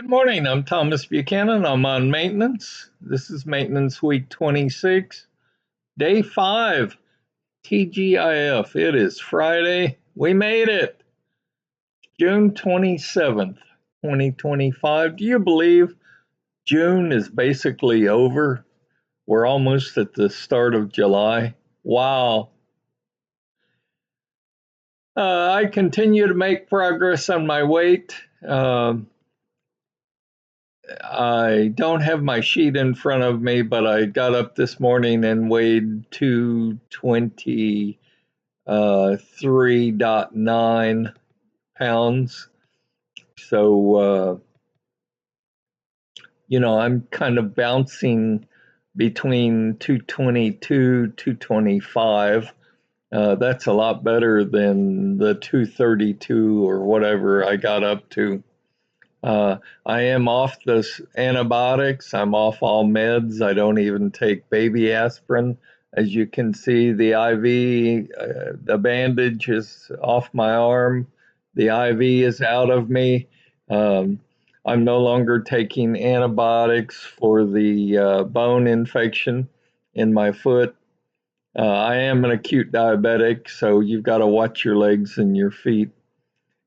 Good morning. I'm Thomas Buchanan. I'm on maintenance. This is maintenance week 26, day 5, TGIF. It is Friday. We made it. June 27th, 2025. Do you believe June is basically over? We're almost at the start of July. Wow. I continue to make progress on my weight. I don't have my sheet in front of me, but I got up this morning and weighed 223.9 pounds. So, I'm kind of bouncing between 222, 225. That's a lot better than the 232 or whatever I got up to. I am off the antibiotics. I'm off all meds. I don't even take baby aspirin. As you can see, the IV, the bandage is off my arm. The IV is out of me. I'm no longer taking antibiotics for the bone infection in my foot. I am an acute diabetic, so you've got to watch your legs and your feet.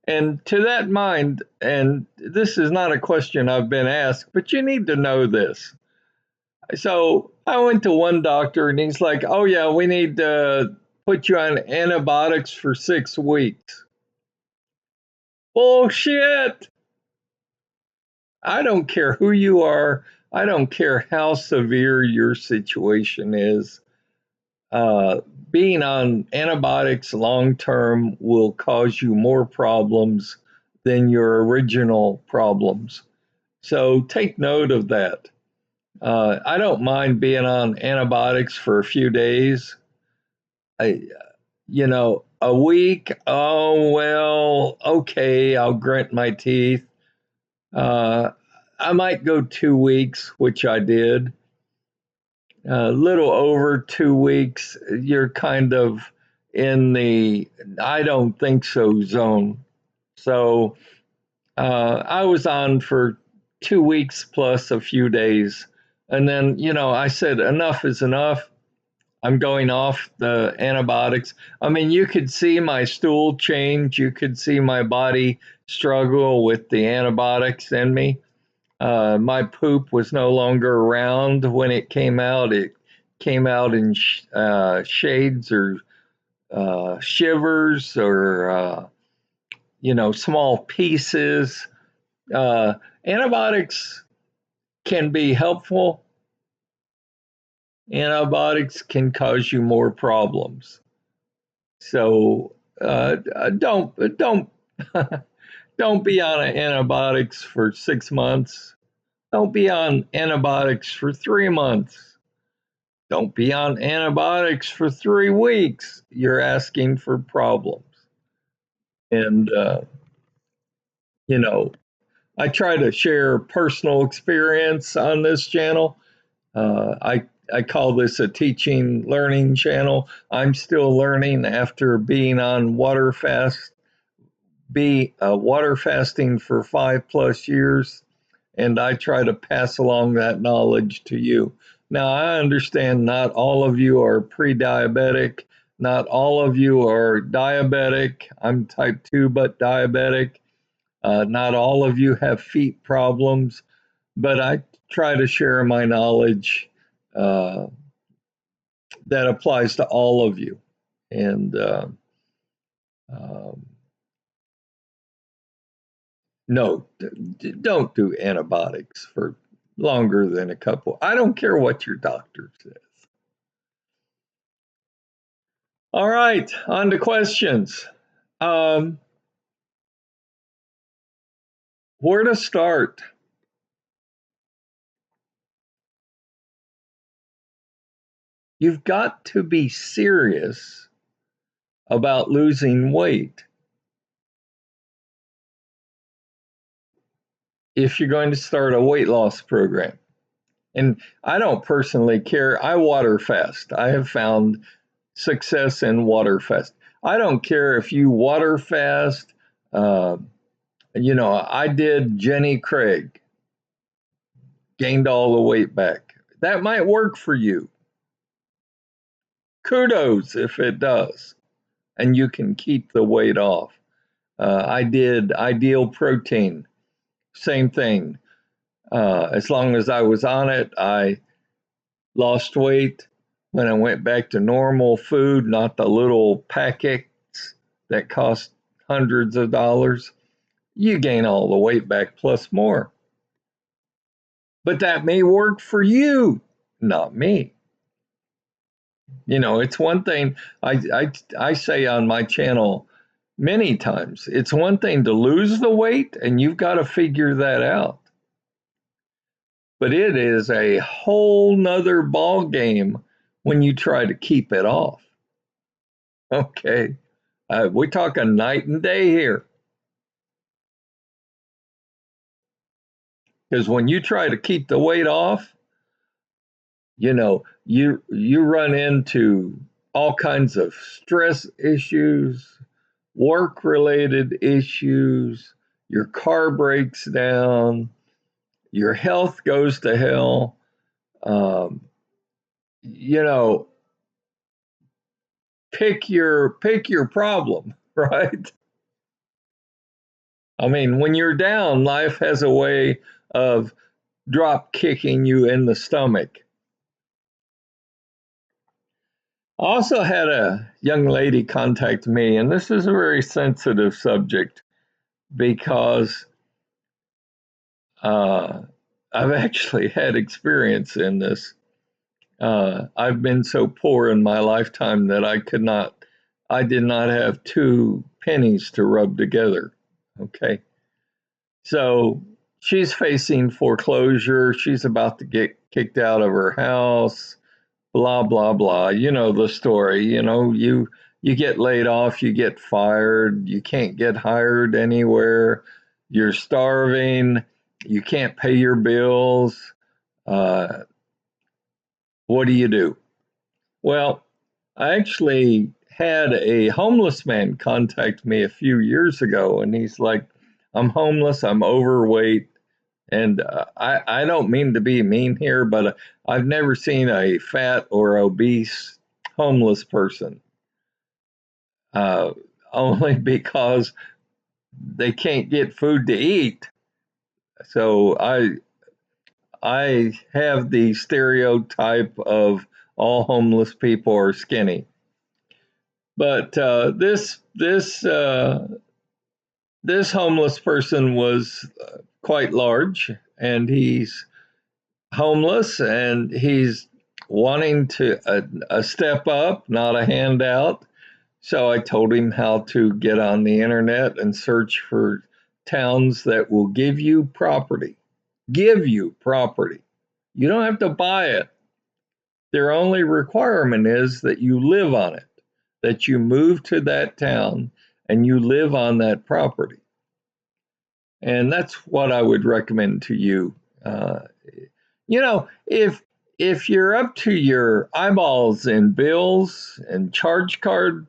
And to that mind, and this is not a question I've been asked, but you need to know this. So I went to one doctor and he's like, oh, yeah, we need to put you on antibiotics for 6 weeks. Bullshit. I don't care who you are. I don't care how severe your situation is. Being on antibiotics long term will cause you more problems than your original problems. So take note of that. I don't mind being on antibiotics for a few days. A week, oh, well, okay, I'll grit my teeth. I might go 2 weeks, which I did. A little over 2 weeks, you're kind of in the I don't think so zone. So I was on for 2 weeks plus a few days. And then, I said, enough is enough. I'm going off the antibiotics. I mean, you could see my stool change. You could see my body struggle with the antibiotics in me. My poop was no longer round when it came out. It came out in shades or shivers or, small pieces. Antibiotics can be helpful. Antibiotics can cause you more problems. So don't don't be on antibiotics for 6 months. Don't be on antibiotics for 3 months. Don't be on antibiotics for 3 weeks. You're asking for problems. And I try to share personal experience on this channel. I call this a teaching learning channel. I'm still learning after being on water fasting for 5+ years, and I try to pass along that knowledge to you. Now, I understand not all of you are pre-diabetic. Not all of you are diabetic. I'm type 2 but diabetic. Not all of you have feet problems, but I try to share my knowledge that applies to all of you. And no, don't do antibiotics for longer than a couple. I don't care what your doctor says. All right, on to questions. Where to start? You've got to be serious about losing weight if you're going to start a weight loss program. And I don't personally care. I water fast. I have found success in water fast. I don't care if you water fast. I did Jenny Craig. gained all the weight back. That might work for you. Kudos if it does, and you can keep the weight off. I did Ideal Protein, same thing. As long as I was on it, I lost weight. When I went back to normal food, not the little packets that cost hundreds of dollars, you gain all the weight back plus more. But that may work for you, not me. You know, it's one thing I say on my channel many times. It's one thing to lose the weight, and you've got to figure that out. But it is a whole nother ball game when you try to keep it off. Okay, we're talking night and day here. Because when you try to keep the weight off, you know, you run into all kinds of stress issues, work related issues, your car breaks down, your health goes to hell. Um, you know, pick your problem, right? I mean, when you're down, life has a way of drop kicking you in the stomach. I also had a young lady contact me, and this is a very sensitive subject because uh, I've actually had experience in this. I've been so poor in my lifetime that I did not have two pennies to rub together. Okay. So she's facing foreclosure. She's about to get kicked out of her house, blah, blah, blah. You know the story. You know, you get laid off, you get fired, you can't get hired anywhere, you're starving, you can't pay your bills. Uh, what do you do? Well, I actually had a homeless man contact me a few years ago, and he's like, I'm homeless, I'm overweight, and I don't mean to be mean here, but I've never seen a fat or obese homeless person, uh, only because they can't get food to eat. So I have the stereotype of all homeless people are skinny. But this homeless person was quite large, and he's homeless, and he's wanting to a step up, not a handout. So I told him how to get on the internet and search for towns that will give you property. Give you property. You don't have to buy it. Their only requirement is that you live on it, that you move to that town and you live on that property. And that's what I would recommend to you. Uh, you know, if you're up to your eyeballs in bills and charge card,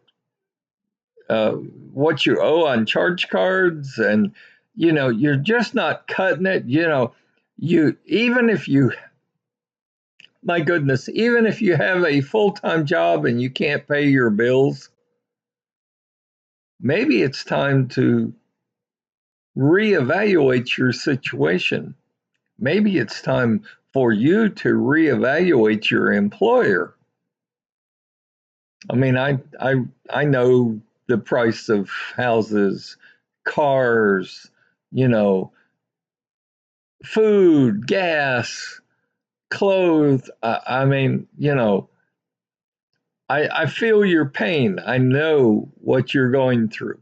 what you owe on charge cards, and you know you're just not cutting it. You know, you even if you, my goodness, even if you have a full-time job and you can't pay your bills, maybe it's time to reevaluate your situation. Maybe it's time for you to reevaluate your employer. I mean, I know the price of houses, cars, you know, food, gas, clothes. I mean, you know, I feel your pain. I know what you're going through.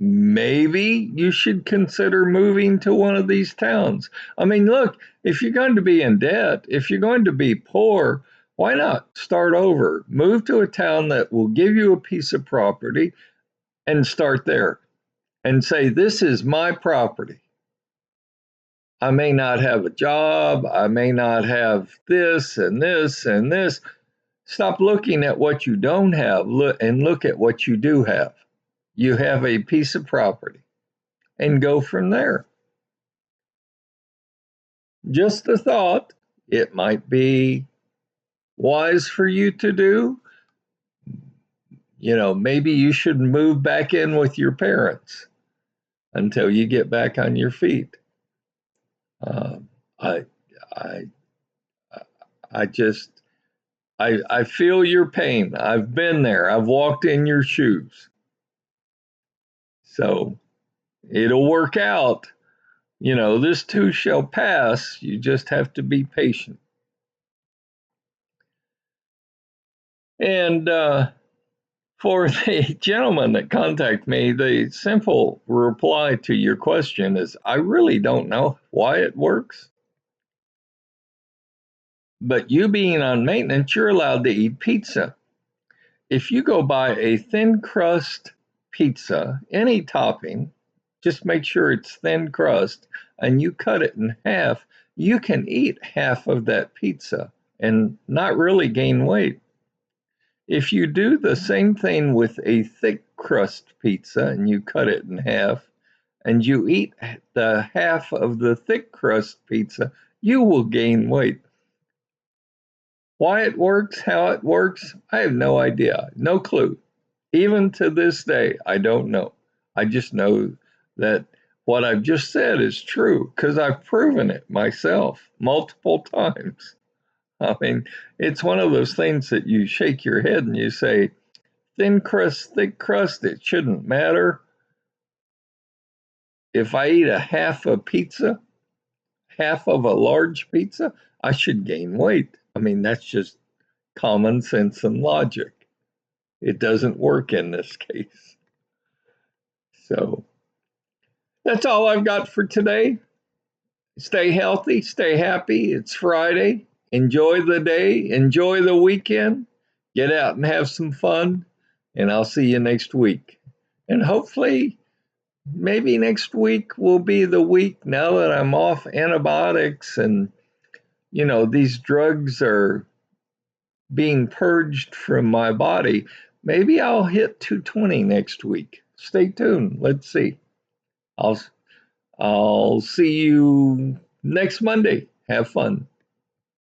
Maybe you should consider moving to one of these towns. I mean, look, if you're going to be in debt, if you're going to be poor, why not start over? Move to a town that will give you a piece of property and start there and say, this is my property. I may not have a job. I may not have this and this and this. Stop looking at what you don't have and look at what you do have. You have a piece of property and go from there. Just a thought. It might be wise for you to do. Maybe you should move back in with your parents until you get back on your feet. Uh, I, I, I just, I feel your pain. I've been there. I've walked in your shoes. So it'll work out. This too shall pass. You just have to be patient. And for the gentleman that contacted me, the simple reply to your question is I really don't know why it works. But you being on maintenance, you're allowed to eat pizza. If you go buy a thin crust pizza, any topping, just make sure it's thin crust, and you cut it in half, you can eat half of that pizza and not really gain weight. If you do the same thing with a thick crust pizza and you cut it in half and you eat the half of the thick crust pizza, you will gain weight. Why it works, how it works, I have no idea, no clue. Even to this day, I don't know. I just know that what I've just said is true because I've proven it myself multiple times. I mean, it's one of those things that you shake your head and you say, thin crust, thick crust, it shouldn't matter. If I eat a half a pizza, half of a large pizza, I should gain weight. I mean, that's just common sense and logic. It doesn't work in this case. So that's all I've got for today. Stay healthy, stay happy. It's Friday. Enjoy the day, enjoy the weekend. Get out and have some fun. And I'll see you next week. And hopefully, maybe next week will be the week now that I'm off antibiotics and, these drugs are being purged from my body. Maybe I'll hit 220 next week. Stay tuned. Let's see. I'll I'll see you next Monday. Have fun.